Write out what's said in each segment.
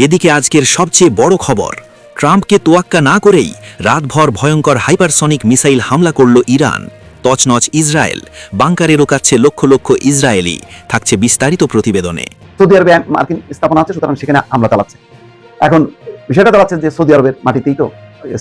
এদিকে আজকের সবচেয়ে বড় খবর, ট্রাম্পকে তোয়াক্কা না করেই রাতভর ভয়ঙ্কর হাইপারসনিক মিসাইল হামলা করল ইরান। তছনছ ইসরায়েল, বাংকারে রোকাচ্ছে লক্ষ লক্ষ ইসরায়েলি। থাকছে বিস্তারিত প্রতিবেদনে। সৌদি আরবে মার্কিন স্থাপনা আছে, সুতরাং সেখানে হামলা চালাচ্ছে। এখন বিষয়টা চালাচ্ছে যে সৌদি আরবের মাটিতেই তো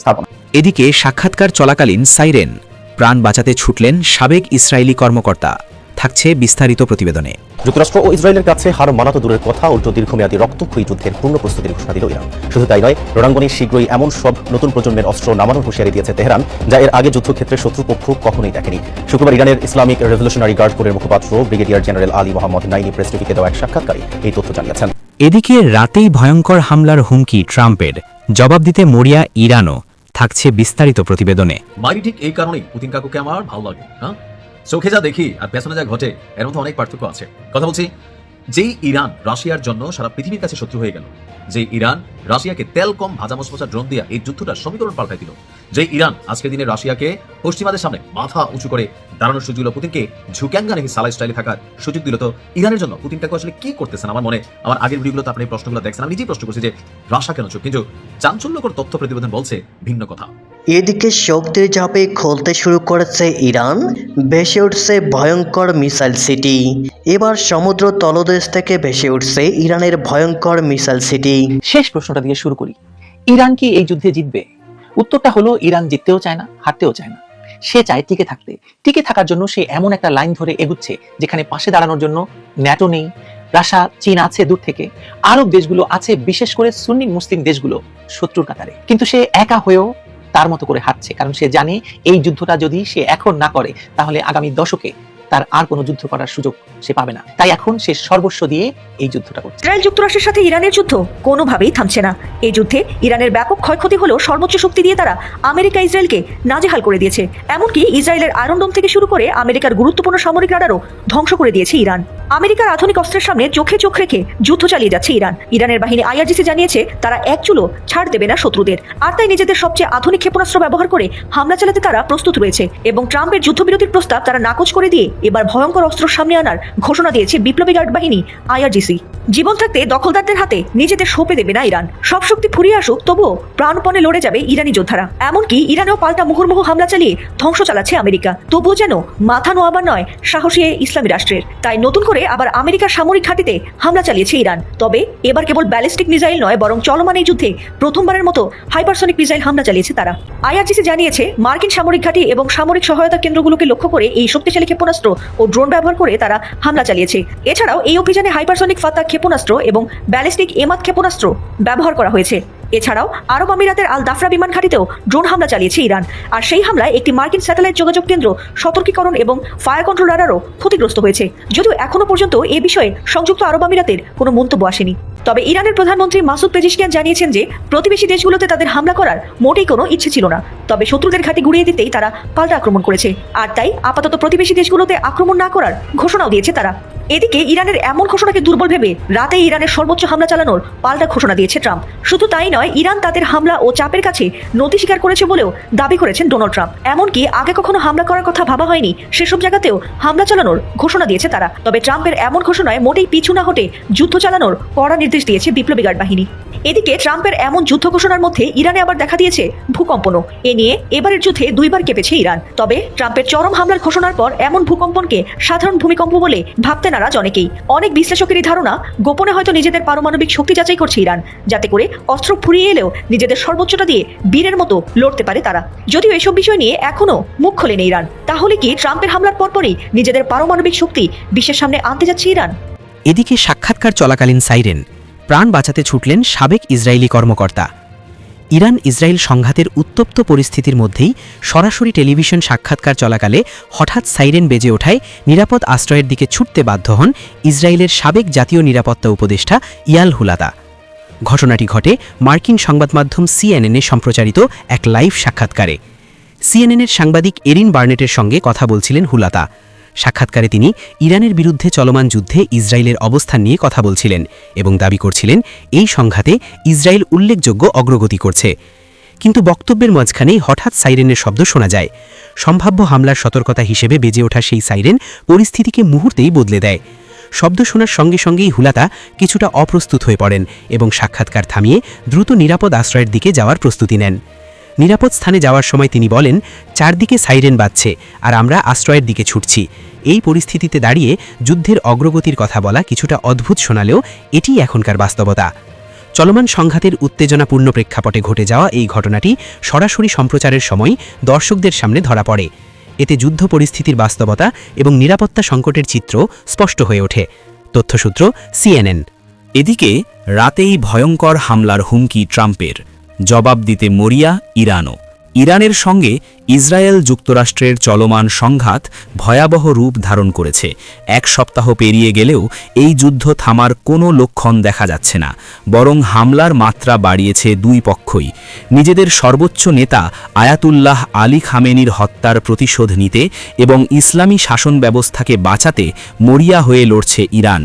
স্থাপনা। এদিকে সাক্ষাৎকার চলাকালীন সাইরেন, প্রাণ বাঁচাতে ছুটলেন সাবেক ইসরায়েলি কর্মকর্তা। থাকছে বিস্তারিত প্রতিবেদনে। যুক্তরাষ্ট্র ও ইসরায়েলের কাছে হার মানাতো দূরের কথা, উল্টো দীর্ঘমেয়াদী রক্তক্ষয়ী যুদ্ধের পূর্ণ প্রস্তুতির ঘোষণা দিল ইরান। শুধু তাই নয়, রণাঙ্গনে শীঘ্রই এমন সব নতুন প্রজন্মের অস্ত্র নামানোর হুঁশিয়ারি দিয়েছে তেহরান, যা এর আগে যুদ্ধক্ষেত্রে শত্রুপক্ষ কখনোই দেখেনি। শুক্রবার ইরানের ইসলামিক রেভলিউশনারি গার্ড কোরের মুখপাত্র brigadier general Ali Mohammad Naini press টিভিকে দেওয়া এক সাক্ষাৎকারে এই তথ্য জানিয়েছেন। এদিকে রাতেই ভয়ঙ্কর হামলার হুমকি ট্রাম্পের, জবাব দিতে মরিয়া ইরানও। থাকছে বিস্তারিত প্রতিবেদনে। মাইরি ঠিক এই কারণেই পুতিন কাকুকে আমার ভালো লাগে। হ্যাঁ, চোখে যা দেখি আর পেছনে যা ঘটে এর মধ্যে অনেক পার্থক্য আছে। কথা বলছি, যেই ইরান রাশিয়ার জন্য সারা পৃথিবীর কাছে শত্রু হয়ে গেল, যে ইরান রাশিয়াকে তেল কম ভাজা মশমশা ড্রোন দিয়া এই যুদ্ধটার সমীকরণ পাল্টাই দিল, যে ইরান আজকের দিনে রাশিয়াকে পশ্চিমাদের সামনে মাথা উঁচু করে দাঁড়ানোর সুযোগ দিল, পুতিনকে ঝুক্যাঙ্গা নাকি সালাই স্টাইলে থাকার সুযোগ দিল, তো ইরানের জন্য পুতিন কাকু আসলে কি করতেছেন? আমার মনে, আমার আগের ভিডিওগুলোতে আপনি এই প্রশ্নগুলো দেখছেন, আমি নিজেই প্রশ্ন করছি যে রাশিয়া কেন চুপ, কিন্তু চাঞ্চল্যকর তথ্য প্রতিবেদন বলছে ভিন্ন কথা। এদিকে শক্তির ঝাঁপে খুলতে শুরু করেছে ইরান, ভেসে উঠছে ভয়ঙ্কর মিসাইল সিটি। এবার সমুদ্র তলদেশ থেকে ভেসে উঠছে ইরানের ভয়ঙ্কর মিসাইল সিটি। শেষ প্রশ্নটা দিয়ে শুরু করি, ইরান কি এই যুদ্ধে জিতবে? উত্তরটা হলো ইরান জিততেও চায় না, হারতেও চায় না। সে চায় টিকে থাকতে। টিকে থাকার জন্য সে এমন একটা লাইন ধরে এগুচ্ছে যেখানে পাশে দাঁড়ানোর জন্য ন্যাটো নেই, রাশিয়া চীন আছে দূর থেকে, আরব দেশগুলো আছে, বিশেষ করে সুন্নি মুসলিম দেশগুলো শত্রুর কাতারে। কিন্তু সে একা হয়েও তার মতো করে হাঁটছে, কারণ সে জানে এই যুদ্ধটা যদি সে এখন না করে তাহলে আগামী দশকে তার আর কোনো যুদ্ধ করার সুযোগ সে পাবে না। তাই এখন সে সর্বস্ব দিয়ে এই যুদ্ধটা করছে। ইসরায়েল যুক্তরাষ্ট্রের সাথে ইরানের যুদ্ধ কোনোভাবেই থামছে না। এই যুদ্ধে ইরানের ব্যাপক ক্ষয়ক্ষতি হলো সর্বোচ্চ শক্তি দিয়ে তারা আমেরিকা ইসরায়েলকে নাজেহাল করে দিয়েছে। এমনকি ইসরায়েলের আয়রন ডোম থেকে শুরু করে আমেরিকার গুরুত্বপূর্ণ সামরিক রাডারও ধ্বংস করে দিয়েছে ইরান। আমেরিকার আধুনিক অস্ত্রের সামনে চোখে চোখ রেখে যুদ্ধ চালিয়ে যাচ্ছে ইরান। ইরানের বাহিনী IRGC জানিয়েছে তারা এক চুলো ছাড় দেবে না শত্রুদের, আর তাই নিজেদের সবচেয়ে আধুনিক ক্ষেপণাস্ত্র ব্যবহার করে হামলা চালাতে তারা প্রস্তুত রয়েছে। এবং ট্রাম্পের যুদ্ধবিরতির প্রস্তাব তারা নাকচ করে দিয়ে এবার ভয়ঙ্কর অস্ত্র সামনে আনার ঘোষণা দিয়েছে বিপ্লবী গার্ড বাহিনী IRGC। জীবন থাকতে দখলদারদের হাতে নিজেদের সঁপে দেবে না ইরান। সব শক্তি ফুরিয়ে আসুক, তবুও প্রাণপণে লড়ে যাবে ইরানি যোদ্ধারা। এমনকি ইরানেও পাল্টা মুহুর্মুহু হামলা চালিয়ে ধ্বংস চালাচ্ছে আমেরিকা। তবুও যেন মাথা নোয়াবার নয় সাহসী ইসলামী রাষ্ট্রের। তাই নতুন করে আবার আমেরিকার সামরিক ঘাঁটিতে হামলা চালিয়েছে ইরান। তবে এবার কেবল ব্যালিস্টিক মিসাইল নয়, বরং চলমান এই যুদ্ধে প্রথমবারের মতো হাইপারসনিক মিসাইল হামলা চালিয়েছে তারা। IRGC জানিয়েছে মার্কিন সামরিক ঘাঁটি এবং সামরিক সহায়তা কেন্দ্রগুলোকে লক্ষ্য করে এই শক্তিশালী ক্ষেপণাস্ত্র ও ড্রোন ব্যবহার করে তারা হামলা চালিয়েছে। এছাড়াও এই অভিযানে হাইপারসনিক ফাতা ক্ষেপণাস্ত্র এবং ব্যালিস্টিক এমাদ ক্ষেপণাস্ত্র ব্যবহার করা হয়েছে। এছাড়াও আরব আমিরাতের আল দাফরা বিমান ঘাঁটিতেও ড্রোন হামলা চালিয়েছে ইরান। আর সেই হামলায় একটি মার্কিন স্যাটেলাইট যোগাযোগ কেন্দ্র, সতর্কীকরণ এবং ফায়ার কন্ট্রোল রাডারও ক্ষতিগ্রস্ত হয়েছে। যদিও এখনো পর্যন্ত এ বিষয়ে সংযুক্ত আরব আমিরাতের কোনো মন্তব্য আসেনি। তবে ইরানের প্রধানমন্ত্রী মাসুদ পেজিশকিয়ান জানিয়েছেন যে প্রতিবেশী দেশগুলোতে তাদের হামলা করার মোটেই কোনো ইচ্ছে ছিল না, তবে শত্রুদের ঘাঁটি গুড়িয়ে দিতেই তারা পাল্টা আক্রমণ করেছে। আর তাই আপাতত প্রতিবেশী দেশগুলোতে আক্রমণ না করার ঘোষণাও দিয়েছে তারা। এদিকে ইরানের এমন ঘোষণাকে দুর্বল ভেবে রাতেই ইরানের সর্বোচ্চ হামলা চালানোর পাল্টা ঘোষণা দিয়েছে ট্রাম্প। শুধু তাই নয়, ইরান তাদের হামলা ও চাপের কাছে নতি স্বীকার করেছে বলেও দাবি করেছেন ডোনাল্ড ট্রাম্প। এমনকি আগে কখনো হামলা করার কথা ভাবা হয়নি সেসব জায়গাতেও হামলা চালানোর ঘোষণা দিয়েছে তারা। তবে ট্রাম্পের এমন ঘোষণায় মোটেই পিছু না হটে যুদ্ধ চালানোর কড়া নির্দেশ দিয়েছে বিপ্লবী গার্ড বাহিনী। এদিকে ট্রাম্পের এমন যুদ্ধ ঘোষণার মধ্যে ইরানে আবার দেখা দিয়েছে ভূকম্পনও। এ নিয়ে এবারের যুদ্ধে দুইবার কেঁপেছে ইরান। তবে ট্রাম্পের চরম হামলার ঘোষণার পর এমন ভূকম্পনকে সাধারণ ভূমিকম্প বলে ভাবতে নারাজ অনেকেই। অনেক বিশ্লেষকেরই ধারণা, গোপনে হয়তো নিজেদের পারমাণবিক শক্তি যাচাই করছে ইরান, যাতে করে অস্ত্র ফুরিয়ে এলেও নিজেদের সর্বোচ্চটা দিয়ে বীরের মতো লড়তে পারে তারা। যদিও এসব বিষয় নিয়ে এখনো মুখ খোলেনি ইরান। তাহলে কি ট্রাম্পের হামলার পরপরই নিজেদের পারমাণবিক শক্তি বিশ্বের সামনে আনতে যাচ্ছে ইরান? এদিকে সাক্ষাৎকার চলাকালীন সাইরেন, প্রাণ বাঁচাতে ছুটলেন সাবেক ইসরায়েলি কর্মকর্তা। ইরান ইসরায়েল সংঘাতের উত্তপ্ত পরিস্থিতির মধ্যেই সরাসরি টেলিভিশন সাক্ষাৎকার চলাকালে হঠাৎ সাইরেন বেজে ওঠায় নিরাপদ আশ্রয়ের দিকে ছুটতে বাধ্য হন ইসরায়েলের সাবেক জাতীয় নিরাপত্তা উপদেষ্টা ইয়াল হুলাদা। ঘটনাটি ঘটে মার্কিন সংবাদমাধ্যম CNN-এ সম্প্রচারিত এক লাইভ সাক্ষাৎকারে। CNN-এর সাংবাদিক এরিন বার্নেটের সঙ্গে কথা বলছিলেন হুলাদা। সাক্ষাৎকারে তিনি ইরানের বিরুদ্ধে চলমান যুদ্ধে ইসরায়েলের অবস্থান নিয়ে কথা বলছিলেন এবং দাবি করছিলেন এই সংঘাতে ইসরায়েল উল্লেখযোগ্য অগ্রগতি করছে। কিন্তু বক্তব্যের মাঝখানেই হঠাৎ সাইরেনের শব্দ শোনা যায়। সম্ভাব্য হামলার সতর্কতা হিসেবে বেজে ওঠা সেই সাইরেন পরিস্থিতিকে মুহূর্তেই বদলে দেয়। শব্দ শোনার সঙ্গে সঙ্গেই হুলাতা কিছুটা অপ্রস্তুত হয়ে পড়েন এবং সাক্ষাৎকার থামিয়ে দ্রুত নিরাপদ আশ্রয়ের দিকে যাওয়ার প্রস্তুতি নেন। নিরাপদ স্থানে যাওয়ার সময় তিনি বলেন, চারদিকে সাইরেন বাজছে আর আমরা আশ্রয়ের দিকে ছুটছি। এই পরিস্থিতিতে দাঁড়িয়ে যুদ্ধের অগ্রগতির কথা বলা কিছুটা অদ্ভুত শোনালেও এটিই এখনকার বাস্তবতা। চলমান সংঘাতের উত্তেজনাপূর্ণ প্রেক্ষাপটে ঘটে যাওয়া এই ঘটনাটি সরাসরি সম্প্রচারের সময় দর্শকদের সামনে ধরা পড়ে। এতে যুদ্ধ পরিস্থিতির বাস্তবতা এবং নিরাপত্তা সংকটের চিত্র স্পষ্ট হয়ে ওঠে। তথ্যসূত্র CNN। এদিকে রাতেই ভয়ঙ্কর হামলার হুমকি ট্রাম্পের, জবাব দিতে মরিয়া ইরানও। ইরানের সঙ্গে ইসরায়েল যুক্তরাষ্ট্রের চলমান সংঘাত ভয়াবহ রূপ ধারণ করেছে। এক সপ্তাহ পেরিয়ে গেলেও এই যুদ্ধ থামার কোনো লক্ষণ দেখা যাচ্ছে না, বরং হামলার মাত্রা বাড়িয়েছে দুই পক্ষই। নিজেদের সর্বোচ্চ নেতা আয়াতুল্লাহ আলী খামেনির হত্যার প্রতিশোধ নিতে এবং ইসলামী শাসন ব্যবস্থাকে বাঁচাতে মরিয়া হয়ে লড়ছে ইরান।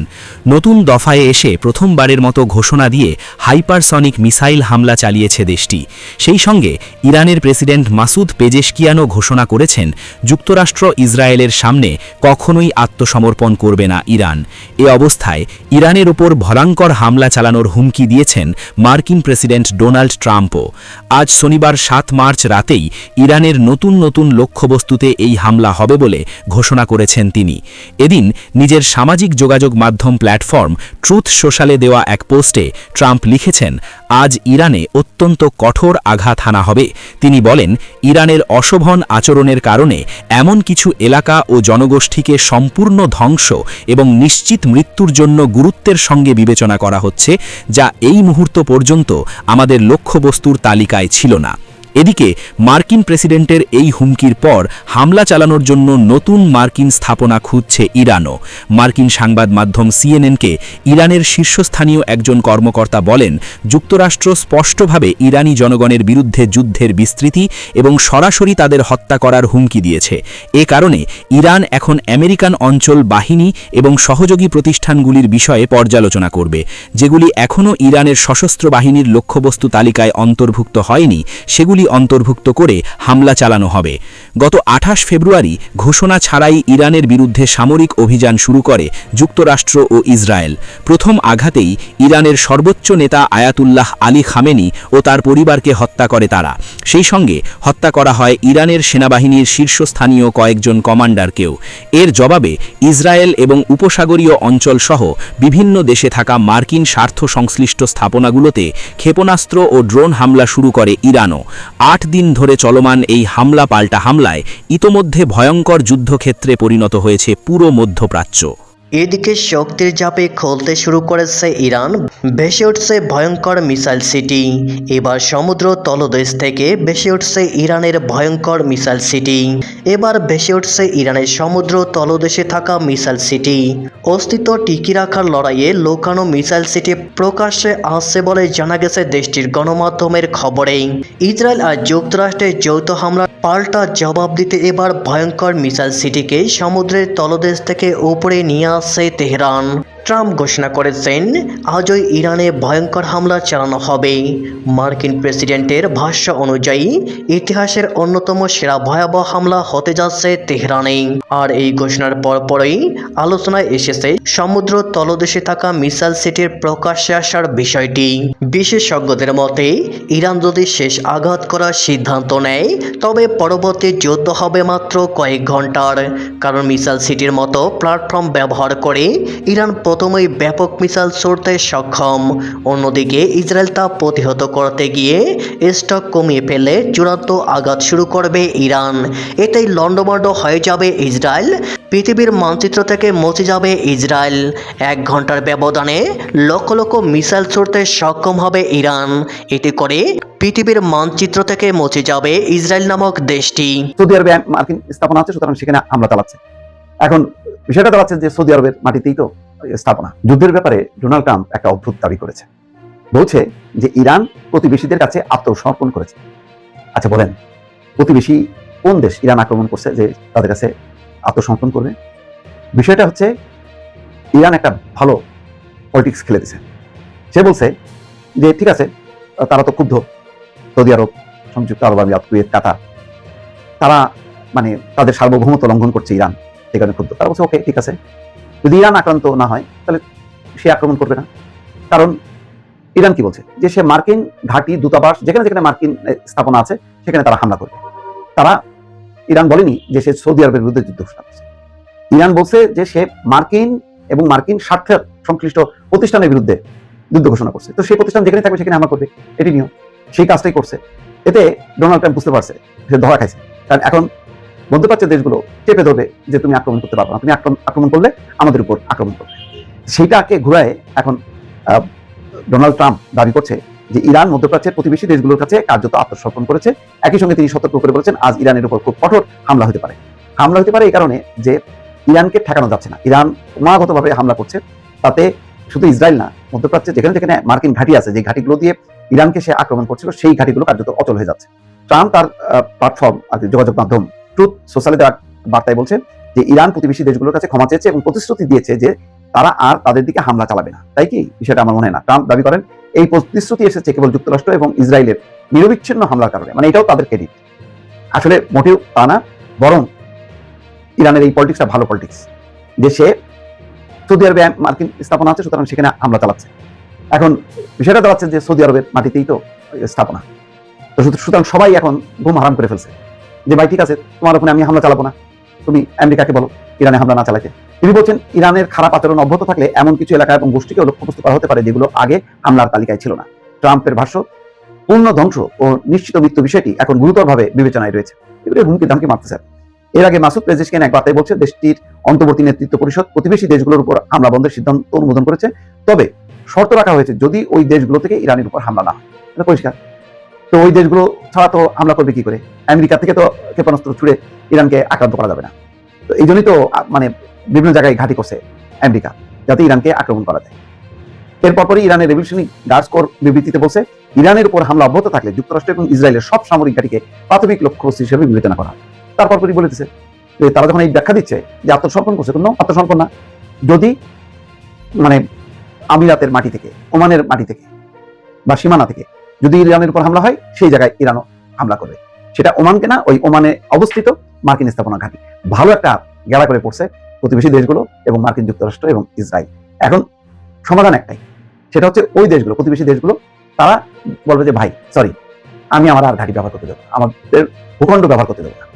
নতুন দফায় এসে প্রথমবারের মতো ঘোষণা দিয়ে হাইপারসনিক মিসাইল হামলা চালিয়েছে দেশটি। সেই সঙ্গে ইরানের প্রেসিডেন্ট মাসুদ পেজেশকিয়ানও ঘোষণা করেছেন, যুক্তরাষ্ট্র ইসরায়েলের সামনে কখনোই আত্মসমর্পণ করবে না ইরান। এ অবস্থায় ইরানের ওপর ভয়ঙ্কর হামলা চালানোর হুমকি দিয়েছেন মার্কিন প্রেসিডেন্ট ডোনাল্ড ট্রাম্পও। আজ শনিবার 7 মার্চ রাতেই ইরানের নতুন লক্ষ্যবস্তুতে এই হামলা হবে বলে ঘোষণা করেছেন তিনি। এদিন নিজের সামাজিক যোগাযোগ মাধ্যম প্ল্যাটফর্ম ট্রুথ সোশ্যালে দেওয়া এক পোস্টে ট্রাম্প লিখেছেন, আজ ইরানে অত্যন্ত কঠোর আঘাত হানা হবে। তিনি বলেন, ইরানের অশোভন আচরণের কারণে এমন কিছু এলাকা ও জনগোষ্ঠীকে সম্পূর্ণ ধ্বংস এবং নিশ্চিত মৃত্যুর জন্য গুরুত্বের সঙ্গে বিবেচনা করা হচ্ছে, যা এই মুহূর্ত পর্যন্ত আমাদের লক্ষ্যবস্তুর তালিকায় ছিল না। এদিকে মার্কিন প্রেসিডেন্টের এই হুমকির পর হামলা চালানোর জন্য নতুন মার্কিন স্থাপনা খুঁজছে ইরানও। মার্কিন সংবাদ মাধ্যম সিএনএনকে ইরানের শীর্ষস্থানীয় একজন কর্মকর্তা বলেন, যুক্তরাষ্ট্র স্পষ্টভাবে ইরানি জনগণের বিরুদ্ধে যুদ্ধের বিস্তৃতি এবং সরাসরি তাদের হত্যা করার হুমকি দিয়েছে। এ কারণে ইরান এখন আমেরিকান অঞ্চল বাহিনী এবং সহযোগী প্রতিষ্ঠানগুলির বিষয়ে পর্যালোচনা করবে, যেগুলি এখনও ইরানের সশস্ত্র বাহিনীর লক্ষ্যবস্তু তালিকায় অন্তর্ভুক্ত হয়নি, সেগুলি অন্তর্ভুক্ত করে হামলা চালানো হবে। গত 28 ফেব্রুয়ারি ঘোষণা ছাড়াই ইরানের বিরুদ্ধে সামরিক অভিযান শুরু করে যুক্তরাষ্ট্র ও ইসরায়েল। প্রথম আঘাতেই ইরানের সর্বোচ্চ নেতা আয়াতুল্লাহ আলী খামেনি ও তার পরিবারকে হত্যা করে তারা। সেই সঙ্গে হত্যা করা হয় ইরানের সেনাবাহিনীর শীর্ষস্থানীয় কয়েকজন কমান্ডারকেও। এর জবাবে ইসরায়েল এবং উপসাগরীয় অঞ্চলসহ বিভিন্ন দেশে থাকা মার্কিন স্বার্থ সংশ্লিষ্ট স্থাপনাগুলোতে ক্ষেপণাস্ত্র ও ড্রোন হামলা শুরু করে ইরানও। 8 দিন ধরে চলমান এই হামলা পাল্টা হামলায় ইতোমধ্যে ভয়ঙ্কর যুদ্ধক্ষেত্রে পরিণত হয়েছে পুরো মধ্যপ্রাচ্য। এদিকে শক্তির চাপে খুলতে শুরু করেছে ইরান, ভেসে উঠছে ভয়ঙ্কর মিসাইল সিটি। এবার সমুদ্র তলদেশ থেকে ভেসে উঠছে ইরানের ভয়ঙ্কর মিসাইল সিটি। এবার ভেসে উঠছে ইরানের সমুদ্র তলদেশে থাকা মিসাইল সিটি। অস্তিত্ব টিকিয়ে রাখার লড়াইয়ে লুকানো মিসাইল সিটি প্রকাশ্যে আসছে বলে জানা গেছে দেশটির গণমাধ্যমের খবরে। ইসরায়েল আর যুক্তরাষ্ট্রের যৌথ হামলার পাল্টা জবাব দিতে এবার ভয়ঙ্কর মিসাইল সিটিকে সমুদ্রের তলদেশ থেকে উপরে নিয়ে আসছে তেহরান। ট্রাম্প ঘোষণা করেছেন, আজই ইরানে ভয়ঙ্কর হামলা চালানো হবে। মার্কিন প্রেসিডেন্টের ভাষ্য অনুযায়ী ইতিহাসের অন্যতম সেরা ভয়াবহ হামলা হতে যাচ্ছে তেহরানে। আর এই ঘোষণার পরপরই আলোচনায় এসেছে সমুদ্র তলদেশে থাকা মিসাইল সিটির প্রকাশ্যে আসার বিষয়টি। বিশেষজ্ঞদের মতে, ইরান যদি শেষ আঘাত করার সিদ্ধান্ত নেয়, তবে পরবর্তী যুদ্ধ হবে মাত্র কয়েক ঘন্টার। কারণ মিসাইল সিটির মতো প্ল্যাটফর্ম ব্যবহার করে ইরান প্রথমেই ব্যাপক মিসাইল ছুড়তে সক্ষম। অন্যদিকে ইসরায়েল তা প্রতিহত করতে গিয়ে স্টক কমিয়ে ফেলে চূড়ান্ত আঘাত শুরু করবে ইরান। এতেই লন্ডভন্ড হয়ে যাবে ইসরায়েল, পৃথিবীর মানচিত্র থেকে মুছে যাবে ইসরায়েল। 1 ঘন্টার ব্যবধানে লক্ষ লক্ষ মিসাইল ছুড়তে সক্ষম হবে ইরান। এতে করে পৃথিবীর মানচিত্র থেকে মুছে যাবে ইসরায়েল নামক দেশটি। সৌদি আরবে মার্কিন স্থাপনা আছে, সুতরাং সেখানে হামলা চালাচ্ছে। এখন বিষয়টা চালাচ্ছে যে সৌদি আরবের মাটিতেই তো স্থাপনা। যুদ্ধের ব্যাপারে ডোনাল্ড ট্রাম্প একটা অদ্ভুত দাবি করেছে, বলছে যে ইরান প্রতিবেশীদের কাছে আত্মসমর্পণ করেছে। আচ্ছা বলেন, প্রতিবেশী কোন দেশ ইরান আক্রমণ করছে যে তাদের কাছে আত্মসমর্পণ করবে? বিষয়টা হচ্ছে ইরান একটা ভালো পলিটিক্স খেলে দিছে। সে বলছে যে ঠিক আছে, তারা তো ক্ষুব্ধ, সৌদি আরব, সংযুক্ত আরব আমিরাত, কুয়েত, কাতার, তারা মানে তাদের সার্বভৌমত্ব লঙ্ঘন করছে ইরান, সেখানে ক্ষুব্ধ। তারা বলছে ওকে ঠিক আছে, যদি ইরান আক্রান্ত না হয় তাহলে সে আক্রমণ করবে না। কারণ ইরান কি বলছে যে সে মার্কিন ঘাঁটি, দূতাবাস, যেখানে যেখানে মার্কিন স্থাপনা আছে সেখানে তারা হামলা করবে। ইরান বলেনি যে সে সৌদি আরবের বিরুদ্ধে যুদ্ধ ঘোষণা করছে। ইরান বলছে যে সে মার্কিন এবং মার্কিন স্বার্থের সংশ্লিষ্ট প্রতিষ্ঠানের বিরুদ্ধে যুদ্ধ ঘোষণা করছে। তো সেই প্রতিষ্ঠান যেখানে থাকবে সেখানে হামলা করবে, এটি নিয়ম। সেই কাজটাই করছে। এতে ডোনাল্ড ট্রাম্প বুঝতে পারছে সে ধরা খাইছে। কারণ এখন মধ্যপ্রাচ্যের দেশগুলো চেপে ধরবে যে তুমি আক্রমণ করতে পারবে না, তুমি আক্রমণ করলে আমাদের উপর আক্রমণ করবে। সেইটাকে ঘুরায় এখন ডোনাল্ড ট্রাম্প দাবি করছে যে ইরান মধ্যপ্রাচ্যের প্রতিবেশী দেশগুলোর কাছে কার্যত আত্মসমর্পণ করেছে। একই সঙ্গে তিনি সতর্ক করে বলেছেন আজ ইরানের উপর খুব কঠোর হামলা হতে পারে। হামলা হতে পারে এই কারণে যে ইরানকে ঠেকানো যাচ্ছে না। ইরান ক্রমাগতভাবে হামলা করছে, তাতে শুধু ইসরায়েল না, মধ্যপ্রাচ্যে যেখানে যেখানে মার্কিন ঘাঁটি আছে, যে ঘাঁটিগুলো দিয়ে ইরানকে সে আক্রমণ করছিল সেই ঘাঁটিগুলো কার্যত অচল হয়ে যাচ্ছে। ট্রাম্প তার প্ল্যাটফর্ম যোগাযোগ মাধ্যম ট্রুথ সোশ্যালে দেওয়া বার্তায় বলছে যে ইরান প্রতিবেশী দেশগুলোর কাছে ক্ষমা চেয়েছে এবং প্রতিশ্রুতি দিয়েছে যে তারা আর তাদের দিকে হামলা চালাবে না। তাই কি বিষয়টা আমার মনে হয় না। ট্রাম্প দাবি করেন এই প্রতিশ্রুতি এসেছে কেবল যুক্তরাষ্ট্র এবং ইসরায়েলের নিরবিচ্ছিন্ন হামলার কারণে, মানে এটাও তাদের ক্রেডিট। আসলে মোটেও তা না, বরং ইরানের এই পলিটিক্সটা ভালো পলিটিক্স, যে সে সৌদি আরবে মার্কিন স্থাপনা আছে সুতরাং সেখানে হামলা চালাচ্ছে। এখন বিষয়টা দাঁড়াচ্ছে যে সৌদি আরবের মাটিতেই তো স্থাপনা, তো সুতরাং সবাই এখন ঘুম হারাম করে ফেলছে যে ভাই ঠিক আছে, তোমার ওখানে আমি হামলা চালাবো না, তুমি আমেরিকাকে বলো ইরানে হামলা না চালাতে। তিনি বলছেন ইরানের খারাপ আচরণ অব্যাহত থাকলে এমন কিছু এলাকা এবং গোষ্ঠীকে লক্ষ্যবস্তু করা হতে পারে যেগুলো আগে হামলার তালিকায় ছিল না। ট্রাম্পের ভাষ্য, পূর্ণ ধ্বংস ও নিশ্চিত মৃত্যু বিষয়টি এখন গুরুতরভাবে বিবেচনায় রয়েছে। এগুলো হুমকি দামকে মারতেছে। এর আগে মাসুদ পেজেশকিয়ান এক বার্তায় বলছে দেশটির অন্তর্বর্তী নেতৃত্ব পরিষদ প্রতিবেশী দেশগুলোর উপর হামলা বন্ধের সিদ্ধান্ত অনুমোদন করেছে, তবে শর্ত রাখা হয়েছে যদি ওই দেশগুলো থেকে ইরানের উপর হামলা না হয়। এটা পরিষ্কার। তো ওই দেশগুলো ছাড়া তো হামলা করবে কি করে? আমেরিকা থেকে তো ক্ষেপণাস্ত্র ছুড়ে ইরানকে আক্রান্ত করা যাবে না। তো এই জন্যই তো মানে বিভিন্ন জায়গায় ঘাঁটি করছে আমেরিকা, যাতে ইরানকে আক্রমণ করা যায়। এরপরই ইরানের রেভলিউশনারি গার্ডস কোর বিবৃতিতে বলছে ইরানের উপর হামলা অব্যাহত থাকলে যুক্তরাষ্ট্র এবং ইসরায়েলের সব সামরিক ঘাঁটিকে প্রাথমিক লক্ষ্যবস্তু হিসেবে বিবেচনা করা হয়। তারপরই বলেছে যে তারা যখন এই ব্যাখ্যা দিচ্ছে যে আত্মসমর্পণ করছে, কোনো আত্মসমর্পণ না। যদি মানে আমিরাতের মাটি থেকে, ওমানের মাটি থেকে বা সীমানা থেকে যদি ইরানের উপর হামলা হয়, সেই জায়গায় ইরানও হামলা করবে। সেটা ওমানকে না, ওই ওমানে অবস্থিত মার্কিন স্থাপনা ঘাঁটি। ভালো একটা গেলা করে পড়ছে প্রতিবেশী দেশগুলো এবং মার্কিন যুক্তরাষ্ট্র এবং ইসরায়েল। এখন সমাধান একটাই, সেটা হচ্ছে ওই দেশগুলো, প্রতিবেশী দেশগুলো তারা বলবে যে ভাই সরি, আমি আমার আর ঘাঁটি ব্যবহার করতে দেবো, আমাদের ভূখণ্ড ব্যবহার করতে দেবো না,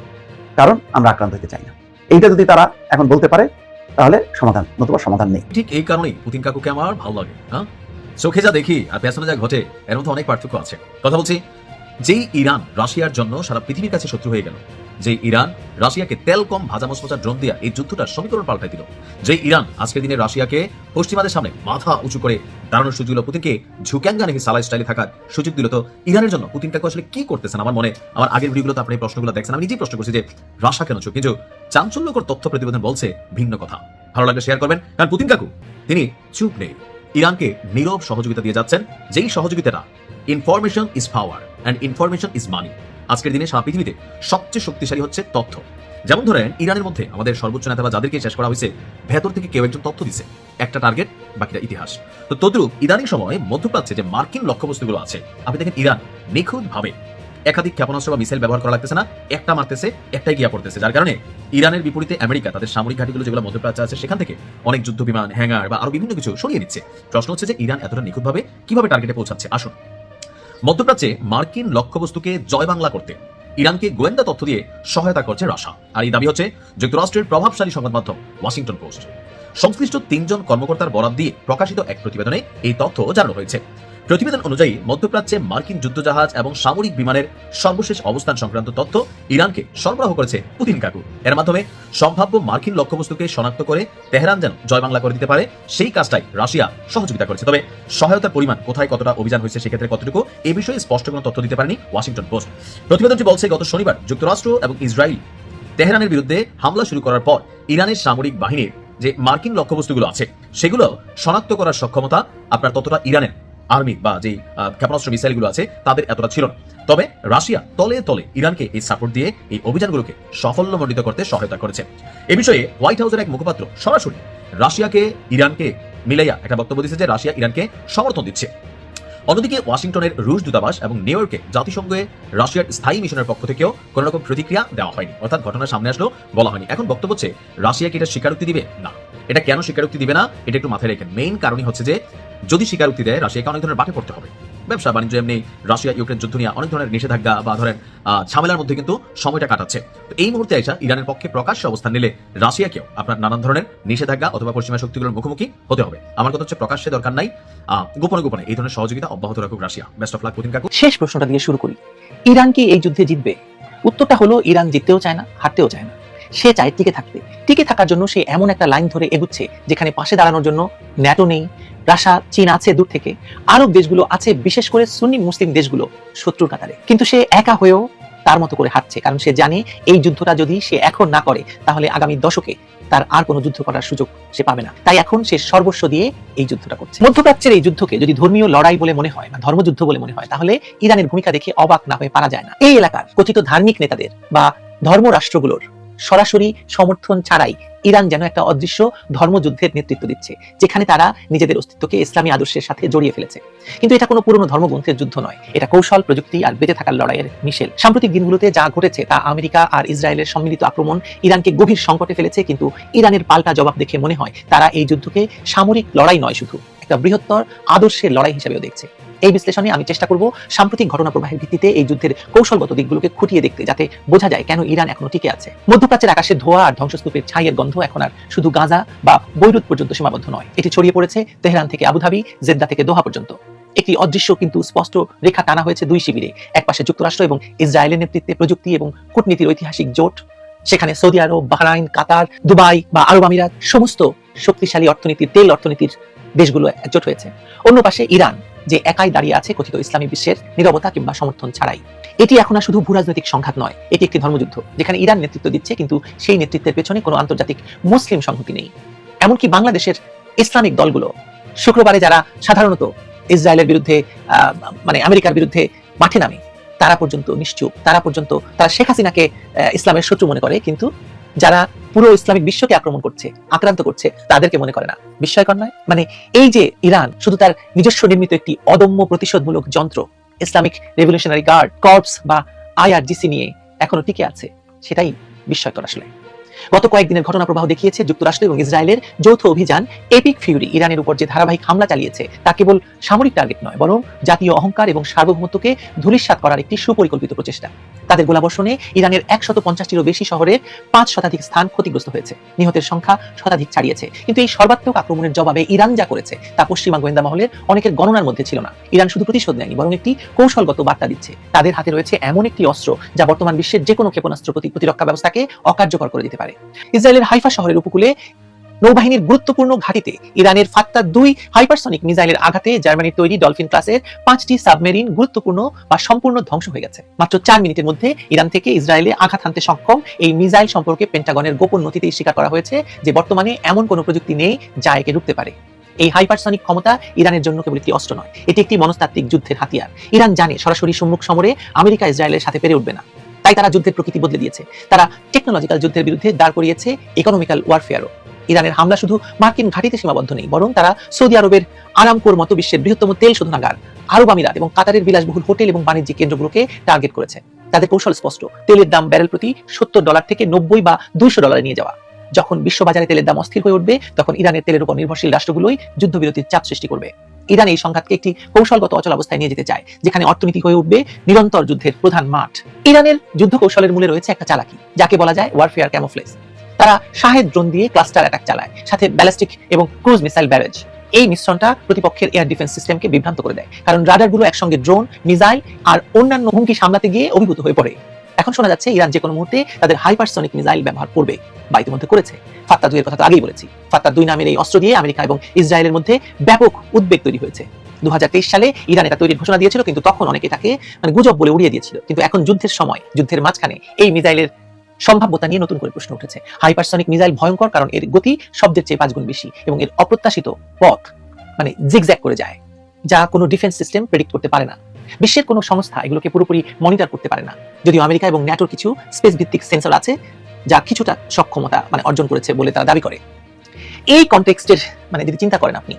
কারণ আমরা আক্রান্ত হতে চাই না। এইটা যদি তারা এখন বলতে পারে তাহলে সমাধান, নতুবা সমাধান নেই। ঠিক এই কারণেই পুতিন কাকুকে আমার ভালো লাগে। হ্যাঁ, চোখে যা দেখি আর পেছনে যা ঘটে এর মধ্যে অনেক পার্থক্য আছে। কথা বলছি, যেই ইরান রাশিয়ার জন্য সারা পৃথিবীর কাছে শত্রু হয়ে গেল, যে ইরান রাশিয়াকে তেল কম ভাজা মশমশা ড্রোন দিয়া এই যুদ্ধটার সমীকরণ পাল্টাই দিল, যে ইরান আজকের দিনে রাশিয়াকে পশ্চিমাদের সামনে মাথা উঁচু করে দাঁড়ানোর সুযোগ দিল, পুতিনকে ঝুক্যাঙ্গা নাকি সালাই স্টাইলে থাকার সুযোগ দিল, তো ইরানের জন্য পুতিন কাকু আসলে কি করতেছেন? আমার মনে, আমার আগের ভিডিওগুলোতে আপনি এই প্রশ্নগুলো দেখছেন, আমি নিজেই প্রশ্ন করছি যে রাশিয়া কেন চুপ, কিন্তু চাঞ্চল্যকর তথ্য প্রতিবেদন বলছে ভিন্ন কথা। ভালো লাগলে শেয়ার করবেন, কারণ পুতিন কাকু তিনি চুপ নেই, ইরানকে নীরব সহযোগিতা দিয়ে যাচ্ছেন, যেই সহযোগিতাটা information is power and information is money. আজকের দিনে সারা পৃথিবীতে সবচেয়ে শক্তিশালী হচ্ছে তথ্য। যেমন ধরেন ইরানের মধ্যে আমাদের সর্বোচ্চ নেতা বা যাদেরকে শেষ করা হয়েছে, ভেতর থেকে কেউ একজন তথ্য দিছে, একটা টার্গেট, বাকিটা ইতিহাস। তো তদ্রুপ ইদানিং সময় মধ্যপ্রাচ্যে যে মার্কিন লক্ষ্যবস্তুগুলো আছে, আপনি দেখেন ইরান নিখুঁতভাবে একাধিক ক্ষেপণাস্ত্র বা মিসাইল ব্যবহার করা লাগতেছে না, একটা মারতেছে, একটাই গিয়া পড়তেছে, যার কারণে ইরানের বিপরীতে আমেরিকা তাদের সামরিক ঘাঁটিগুলো যেগুলো মধ্যপ্রাচ্যে আছে সেখান থেকে অনেক যুদ্ধ বিমান, হ্যাঙ্গার বা আরো বিভিন্ন কিছু সরিয়ে নিচ্ছে। প্রশ্ন হচ্ছে যে ইরান এতটা নিখুঁতভাবে কিভাবে টার্গেটে পৌঁছাচ্ছে? আসুন, মধ্যপ্রাচ্যে মার্কিন লক্ষ্যবস্তুকে জয় বাংলা করতে ইরানকে গোয়েন্দা তথ্য দিয়ে সহায়তা করছে রাশিয়া, আর এই দাবি হচ্ছে যুক্তরাষ্ট্রের প্রভাবশালী সংবাদ মাধ্যম ওয়াশিংটন পোস্ট। সংশ্লিষ্ট 3 জন কর্মকর্তার বরাত দিয়ে প্রকাশিত এক প্রতিবেদনে এই তথ্য জানানো হয়েছে। প্রতিবেদন অনুযায়ী মধ্যপ্রাচ্যে মার্কিন যুদ্ধজাহাজ এবং সামরিক বিমানের সর্বশেষ অবস্থান সংক্রান্ত তথ্য ইরানকে সরবরাহ করেছে পুতিন কাকু। এর মাধ্যমে সম্ভাব্য মার্কিন লক্ষ্যবস্তুকে শনাক্ত করে তেহরান যেন জয় বাংলা করে দিতে পারে, সেই কাজটাই রাশিয়া সহযোগিতা করেছে। তবে সহায়তার পরিমাণ কোথায় কতটা অভিযান হয়েছে, সেক্ষেত্রে কতটুকু, এই বিষয়ে স্পষ্ট কোনো তথ্য দিতে পারেনি ওয়াশিংটন পোস্ট। প্রতিবেদনটি বলছে গত শনিবার যুক্তরাষ্ট্র এবং ইসরায়েল তেহরানের বিরুদ্ধে হামলা শুরু করার পর ইরানের সামরিক বাহিনীর যে মার্কিন লক্ষ্যবস্তুগুলো আছে সেগুলো শনাক্ত করার সক্ষমতা আপনার ততটা ইরানের আর্মি বা যে ক্ষেপণাস্ত্র মিসাইলগুলো আছে তাদের এতটা ছিল না। তবে রাশিয়া তলে তলে ইরানকে এই সাপোর্ট দিয়ে এই অভিযানগুলোকে সাফল্যমণ্ডিত করতে সহায়তা করেছে। এ বিষয়ে হোয়াইট হাউসের এক মুখপাত্র সরাসরি রাশিয়াকে ইরানকে মিলাইয়া একটা বক্তব্য দিচ্ছে যে রাশিয়া ইরানকে সমর্থন দিচ্ছে। অন্যদিকে ওয়াশিংটনের রুশ দূতাবাস এবং নিউ ইয়র্কে জাতিসংঘে রাশিয়ার স্থায়ী মিশনের পক্ষ থেকেও কোনো রকম প্রতিক্রিয়া দেওয়া হয়নি, অর্থাৎ ঘটনার সামনে আসলেও বলা হয়নি। এখন বক্তব্য হচ্ছে রাশিয়া কি এটা স্বীকারোক্তি দিবে? না, এটা কেন স্বীকারোক্তি দিবে না এটা একটু মাথায় রেখেন। মেইন কারণই হচ্ছে যে যদি স্বীকারোক্তি দেয় রাশিয়াকে অনেক ধরনের বাটে পড়তে হবে। ব্যবসা বাণিজ্য এমনি রাশিয়া ইউক্রেন যুদ্ধ নিয়ে অনেক ধরনের নিষেধাজ্ঞা বা ধরেন ঝামেলার মধ্যে কিন্তু সময়টা কাটাচ্ছে। তো এই মুহূর্তে এসে ইরানের পক্ষে প্রকাশ্যে অবস্থান নিলে রাশিয়াকেও আপনার নানান ধরনের নিষেধাজ্ঞা অথবা পশ্চিমা শক্তিগুলোর মুখোমুখি হতে হবে। আমার কথা হচ্ছে প্রকাশ্যে দরকার নাই, গোপনে গোপনে এই ধরনের সহযোগিতা অব্যাহত রাখুক Russia. Best of luck Putin কাকু। শেষ প্রশ্নটা দিয়ে শুরু করি, ইরান কি এই যুদ্ধে জিতবে? উত্তরটা হলো ইরান জিততেও চায় না, হারতেও চায় না। সে চায় টিকে থাকতে। টিকে থাকার জন্য সে এমন একটা লাইন ধরে এগুচ্ছে যেখানে পাশে দাঁড়ানোর জন্য ন্যাটো নেই, রাশিয়া চীন আছে দূর থেকে, আরব দেশগুলো আছে, বিশেষ করে সুন্নি মুসলিম দেশগুলো শত্রুর কাতারে। কিন্তু সে একা হয়েও তার মতো করে হাঁটছে, কারণ সে জানে এই যুদ্ধটা যদি সে এখন না করে তাহলে আগামী দশকে তার আর কোনো যুদ্ধ করার সুযোগ সে পাবে না। তাই এখন সে সর্বস্ব দিয়ে এই যুদ্ধটা করছে। মধ্যপ্রাচ্যের এই যুদ্ধকে যদি ধর্মীয় লড়াই বলে মনে হয় বা ধর্মযুদ্ধ বলে মনে হয় তাহলে ইরানের ভূমিকা দেখে অবাক না হয়ে পারা যায় না। এই এলাকার কথিত ধার্মিক নেতাদের বা ধর্ম রাষ্ট্রগুলোর সরাসরি সমর্থন ছাড়াই ইরান যেন একটা অদৃশ্য ধর্মযুদ্ধের নেতৃত্ব দিচ্ছে, যেখানে তারা নিজেদের অস্তিত্বকে ইসলামী আদর্শের সাথে জড়িয়ে ফেলেছে। কিন্তু এটা কোনো পুরনো ধর্মগ্রন্থের যুদ্ধ নয়, এটা কৌশল, প্রযুক্তি আর বেঁচে থাকার লড়াইয়ের মিশেল। সাম্প্রতিক দিনগুলোতে যা ঘটেছে তা আমেরিকা আর ইসরায়েলের সম্মিলিত আক্রমণ ইরানকে গভীর সংকটে ফেলেছে, কিন্তু ইরানের পাল্টা জবাব দেখে মনে হয় তারা এই যুদ্ধকে সামরিক লড়াই নয়, শুধু একটা বৃহত্তর আদর্শের লড়াই হিসেবেও দেখছে। এই বিশ্লেষণে আমি চেষ্টা করব সাম্প্রতিক ঘটনা প্রবাহের ভিত্তিতে এই যুদ্ধের কৌশলগত দিকগুলোকে খুঁটিয়ে দেখতে, যাতে বোঝা যায় কেন ইরান এখনো টিকে আছে। মধ্যপ্রাচ্যের আকাশে ধোঁয়া আর ধ্বংসস্তূপের ছাইয়ের গন্ধ এখন আর শুধু গাজা বা বৈরুত পর্যন্ত সীমাবদ্ধ নয়, এটি ছড়িয়ে পড়েছে তেহরান থেকে আবুধাবি, জেদ্দা থেকে দোহা পর্যন্ত। একটি অদৃশ্য কিন্তু স্পষ্ট রেখা টানা হয়েছে দুই শিবিরে। একপাশে যুক্তরাষ্ট্র এবং ইসরায়েলের নেতৃত্বে প্রযুক্তি এবং কূটনীতির ঐতিহাসিক জোট, সেখানে সৌদি আরব, বাহরাইন, কাতার, দুবাই বা আরব আমিরাত সমস্ত শক্তিশালী অর্থনীতির, তেল অর্থনীতির দেশগুলো একজোট হয়েছে। অন্য পাশে ইরান, যে একাই দাঁড়িয়ে আছে কথিত ইসলামী বিশ্বের নীরবতা কিংবা সমর্থন ছাড়াই। এটি এখন আর শুধু ভূরাজনৈতিক সংঘাত নয়, এটি একটি ধর্মযুদ্ধ, যেখানে ইরান নেতৃত্ব দিচ্ছে কিন্তু সেই নেতৃত্বের পেছনে কোনো আন্তর্জাতিক মুসলিম সংহতি নেই। এমনকি বাংলাদেশের ইসলামিক দলগুলো শুক্রবারে যারা সাধারণত ইসরায়েলের বিরুদ্ধে আমেরিকার বিরুদ্ধে মাঠে নামে, তারা পর্যন্ত নিশ্চুপ, তারা শেখ হাসিনাকে ইসলামের শত্রু মনে করে, কিন্তু যারা পুরো ইসলামিক বিশ্বকে আক্রমণ করছে, আক্রান্ত করছে, তাদেরকে মনে করে না। বিস্ময়কর নয়? এই যে ইরান শুধু তার নিজস্ব নির্মিত একটি অদম্য প্রতিশোধমূলক যন্ত্র ইসলামিক রেভলিউশনারি গার্ড কর্পস বা IRGC নিয়ে এখনো টিকে আছে, সেটাই বিস্ময়কর আসলে। গত কয়েকদিনের ঘটনা প্রবাহ দেখিয়েছে যুক্তরাষ্ট্র এবং ইসরায়েলের যৌথ অভিযান এপিক ফিউরি ইরানের উপর যে ধারাবাহিক হামলা চালিয়েছে তা কেবল সামরিক টার্গেট নয়, বরং জাতীয় অহংকার এবং সার্বভৌমত্বকে ধূলিসাৎ করার একটি সুপরিকল্পিত প্রচেষ্টা। তাদের গোলাবর্ষণে ইরানের 150টিরও বেশি শহরের 5 শতাধিক স্থান ক্ষতিগ্রস্ত হয়েছে, নিহতের সংখ্যা শতাধিক ছাড়িয়েছে। কিন্তু এই সর্বাত্মক আক্রমণের জবাবে ইরান যা করেছে তা পশ্চিমা গোয়েন্দা মহলের অনেকের গণনার মধ্যে ছিল না। ইরান শুধু প্রতিশোধ নেয়নি, বরং একটি কৌশলগত বার্তা দিচ্ছে। তাদের হাতে রয়েছে এমন একটি অস্ত্র যা বর্তমান বিশ্বের যে কোনো ক্ষেপণাস্ত্র প্রতিরক্ষা ব্যবস্থাকে অকার্যকর করে দিতে পারে। ইসরায়েলের হাইফা শহরের উপকূলে নৌবাহিনীর গুরুত্বপূর্ণ ঘাঁটিতে ইরানের ফাত্তা 2 হাইপারসনিক মিসাইলের আঘাতে জার্মানির তৈরি ডলফিন ক্লাসের 5টি সাবমেরিন গুরুত্বপূর্ণ বা সম্পূর্ণ ধ্বংস হয়ে গেছে। মাত্র 4 মিনিটের মধ্যে ইরান থেকে ইসরায়েলে আঘাত হানতে সক্ষম এই মিসাইল সম্পর্কে পেন্টাগনের গোপন নথিতেই স্বীকার করা হয়েছে যে বর্তমানে এমন কোনো প্রযুক্তি নেই যা একে রুখতে পারে। এই হাইপারসনিক ক্ষমতা ইরানের জন্য কেবল একটি অস্ত্র নয়, এটি একটি মনস্তাত্ত্বিক যুদ্ধের হাতিয়ার। ইরান জানে সরাসরি সম্মুখ সমরে আমেরিকা ইসরায়েলের সাথে পেরে উঠবে না, তাই তারা যুদ্ধের প্রকৃতি বদলে দিয়েছে। তারা টেকনোলজিক্যাল যুদ্ধের বিরুদ্ধে দাঁড় করিয়েছে ইকোনমিক্যাল ওয়ারফেয়ারও। ইরানের হামলা শুধু মার্কিন ঘাঁটিতে সীমাবদ্ধ নেই, বরং তারা সৌদি আরবের আরামকোর মতো বিশ্বের বৃহত্তম তেল শোধনাগার, আরব আমিরাত এবং কাতারের বিলাসবহুল হোটেল এবং বাণিজ্যিক কেন্দ্রগুলোকে টার্গেট করেছে। তাদের কৌশল স্পষ্ট, তেলের দাম ব্যারেল প্রতি $70 থেকে $90 বা $200 নিয়ে যাওয়া। যখন বিশ্ববাজারে তেলের দাম অস্থির হয়ে উঠবে, তখন ইরানের তেলের উপর নির্ভরশীল রাষ্ট্রগুলোই যুদ্ধবিরতির চাপ সৃষ্টি করবে। ইরান এই সংঘাতকে একটি কৌশলগত অচল অবস্থায় নিয়ে যেতে চায়, যেখানে অর্থনীতি হয়ে উঠবে নিরন্তর যুদ্ধের প্রধান মাঠ। ইরানের যুদ্ধ কৌশলের মূলে রয়েছে একটা চালাকি, যাকে বলা যায় ওয়ারফেয়ার ক্যামোফ্লেজ। তারা শাহেদ ড্রোন দিয়ে ক্লাস্টার অ্যাটাক চালায়, সাথে ব্যালিস্টিক এবং ক্রুজ মিসাইল ব্যারেজ। এই মিশ্রণটা প্রতিপক্ষের এয়ার ডিফেন্স সিস্টেমকে বিভ্রান্ত করে দেয়, কারণ রাডারগুলো একসঙ্গে ড্রোন, মিসাইল আর অন্যান্য হুমকি সামলাতে গিয়ে অভিভূত হয়ে পড়ে। এখন শোনা যাচ্ছে ইরান যে কোনো মুহূর্তে তাদের হাইপারসনিক মিসাইল ব্যবহার করবে, বা ইতিমধ্যে করেছে। ফাত্তা 2 এর কথা তো আগেই বলেছি। ফাত্তা 2 নামের এই অস্ত্র দিয়ে আমেরিকা এবং ইসরায়েলের মধ্যে ব্যাপক উদ্বেগ তৈরি হয়েছে। 2023 সালে ইরান এটা তৈরির ঘোষণা দিয়েছিল, কিন্তু তখন অনেকে তাকে গুজব বলে উড়িয়ে দিয়েছিল। কিন্তু এখন যুদ্ধের সময়, যুদ্ধের মাঝখানে এই মিসাইলের সম্ভাব্যতা নিয়ে নতুন করে প্রশ্ন উঠেছে। হাইপারসনিক মিসাইল ভয়ঙ্কর, কারণ এর গতি শব্দের চেয়ে 5 গুণ বেশি এবং এর অপ্রত্যাশিত পথ জিগজ্যাগ করে যায়, যা কোনো ডিফেন্স সিস্টেম প্রেডিক্ট করতে পারে না। বিশ্বের কোনো সংস্থা এগুলোকে পুরোপুরি মনিটর করতে পারে না, যদিও আমেরিকা এবং ন্যাটোর কিছু স্পেস ভিত্তিক সেন্সর আছে যা কিছুটা সক্ষমতা অর্জন করেছে বলে তারা দাবি করে। এই কনটেক্সটের যদি চিন্তা করেন আপনি,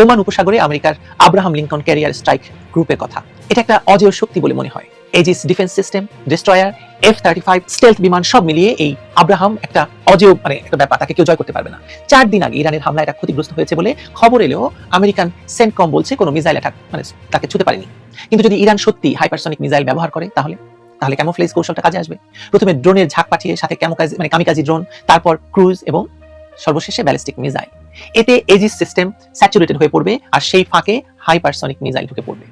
ওমান উপসাগরে আমেরিকার আব্রাহাম লিঙ্কন ক্যারিয়ার স্ট্রাইক গ্রুপের কথা, এটা একটা অজেয় শক্তি বলে মনে হয়। Aegis defence system, destroyer, F-35 stealth বিমান সব মিলিয়ে এই আব্রাহাম একটা অজেয় একটা ব্যাপার, তাকে কেউ জয় করতে পারবে না। 4 দিন আগে ইরানের হামলা এটা ক্ষতিগ্রস্ত হয়েছে বলে খবর এলেও আমেরিকান সেন্টকম বলছে কোনো মিসাইল অ্যাটাক তাকে ছুঁতে পারেনি। কিন্তু যদি ইরান সত্যি হাইপারসনিক মিসাইল ব্যবহার করে তাহলে ক্যামোফ্লেজ কৌশলটা কাজে আসবে। প্রথমে ড্রোনের ঝাঁক পাঠিয়ে সাথে কামিকাজি ড্রোন, তারপর ক্রুজ এবং সর্বশেষে ব্যালিস্টিক মিসাইল। এতে এজিস সিস্টেম স্যাচুরেটেড হয়ে পড়বে আর সেই ফাঁকে হাইপারসনিক মিসাইল ঢুকে পড়বে।